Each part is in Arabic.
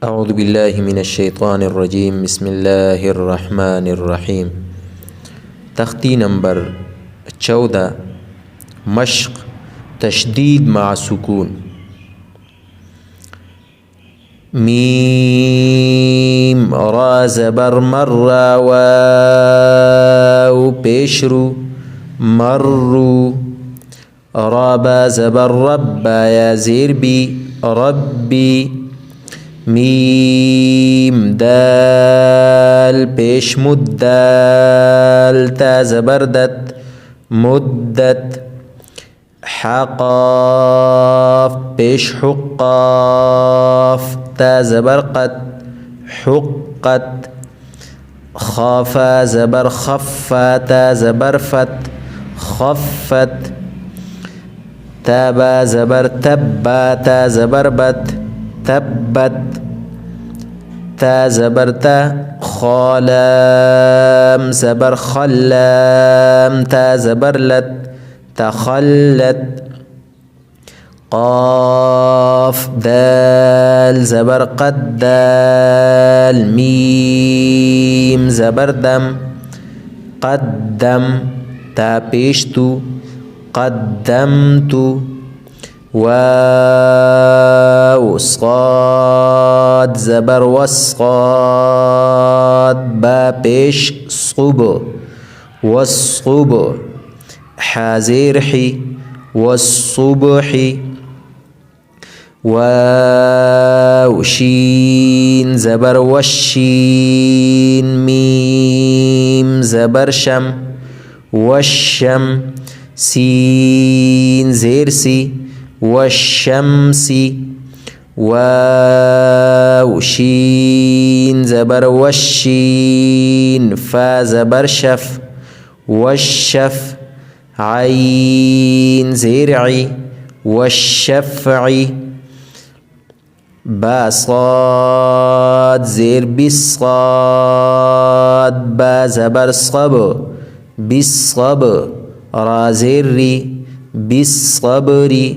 أعوذ بالله من الشيطان الرجيم. بسم الله الرحمن الرحيم. تختی نمبر 14. مشق تشدید مع سکون. میم را زبر مر واو پیشرو مرو. را با زبر رب یا زیر بی ربی. میم دال پیش مدال تا زبردت مدت. حقاف پیش حقاف تا زبرقت حقت. خافا زبر خفا تا زبرفت خفت. تابا زبر تبا تا زبربت تبت. تا زبرتا خالام زبر خلام تا زبرلت تخلت. قاف دال زبر قد دال. ميم زبر دم قدم تا پیشتو قدمت. واو صاد زبر وسقاد با پیش صقب والصقب. حازرحي والصبح. واو شين زبر والشين. ميم زبر شم والشم. سين زيرسي والشمس. واو شين زبر والشين. فا زبر شف والشف. عين زرعي والشفع. با صاد زير بالصاد. با زبر صب بالصب. را زري بالصبر.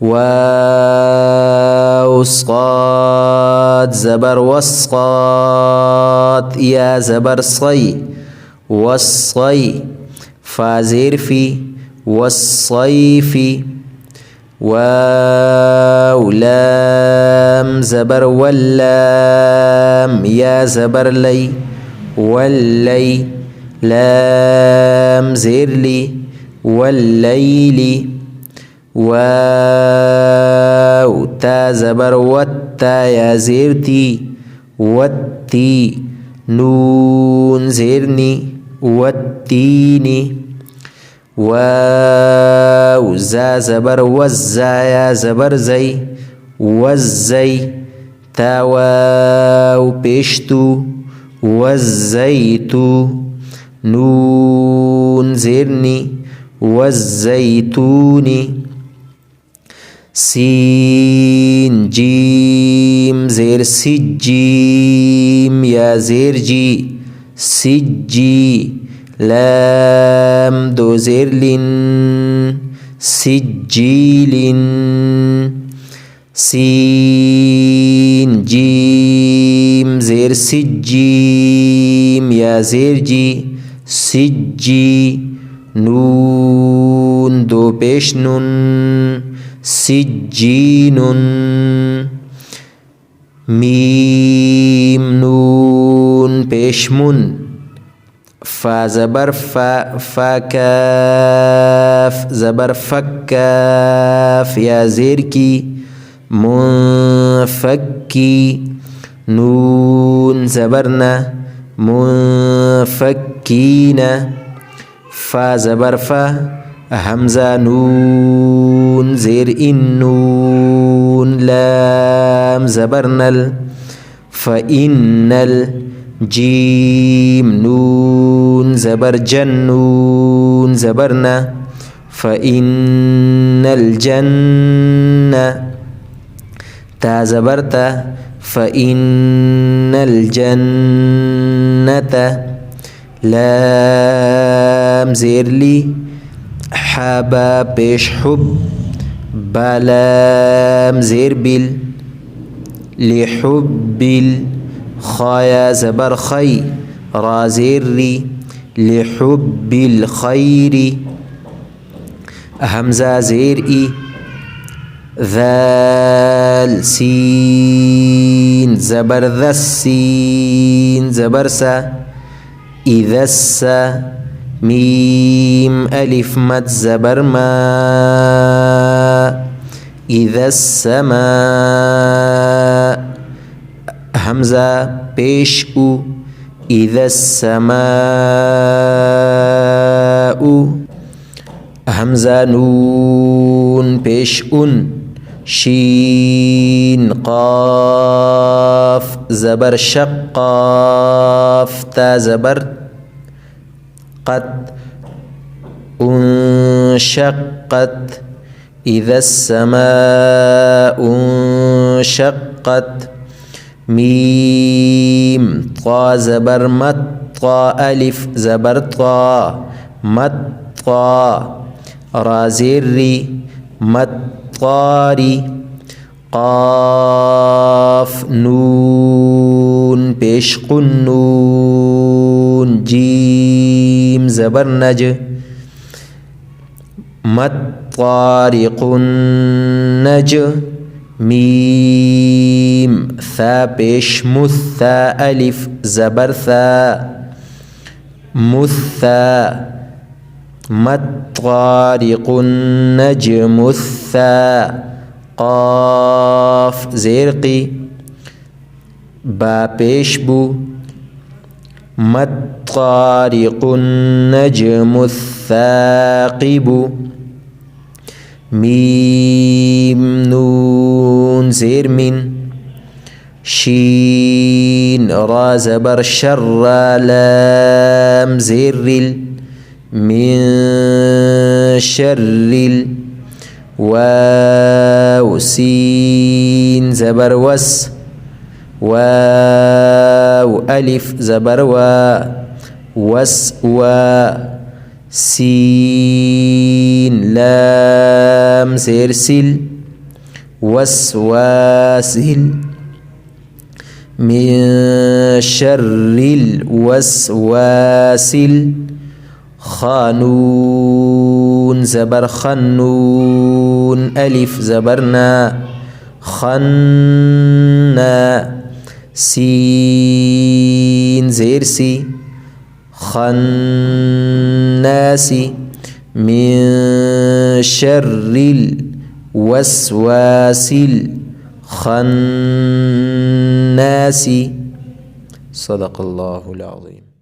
واو صاد زبر وسقات. يا زبر صي والصي. فا زرفي والصيف. واو لام زبر واللام. يا زبر لي واللي. لام زرلي والليل. واو تا زبر والتا يا زرتي والتي. نون زرني والتين. واو زا زبر والزا يا زبر زي والزي. تا واو بيشتو والزيت. نون زرني والزيتون. سين جيم زير سجيم يا زرجي سجي. لام دو زرلن سجيل. سين جيم زير سجيم يا زرجي سجي. نون دو پیش نون سجين. ميم نون پیش من. فا زبر فا فا كاف زبر فكاف يا زركي منفكي. نون زبرنا منفكين. فا زبر فا همزة نون زير النون. لام زبرنل فإنل. جيم نون زبر جنون زبرنا فإن الجنة. تا زبرتا فإن الجنة. لام زير لي حبا پیش حب. بلام زير بال لحب الخيا زبر خي را زير ري لحب الخير همزة زير إي ذال سين زبر ذا السين زبر سا إذا السا ميم ألف مد زبر ما إذا السماء همزة بيش أو إذا السماء همزة نون بيش أن شين قاف زبر شق قاف تا زبر قد انشقت إذا السماء انشقت ميم طا زبر مت طا ألف زبر طا مت طا را زير مطاري قاف نون بيش قنون جيم زبر نج مطارق النج ميم ثا بيش مثا ألف زبر ثا مثا مطارق النجم الثا قاف زرقي با بيش بو مطارق النجم الثاقب ميم نون زير من شين را زبر شر لام زير من شر واو سين زبر وس واو ألف زبر وس سين لام سيرسل وسواسل من شر الوسواسل خانون زبر خنون ألف زبرنا خنا سين زيرسي خناسي من شر الوسواس الخناس صدق الله العظيم.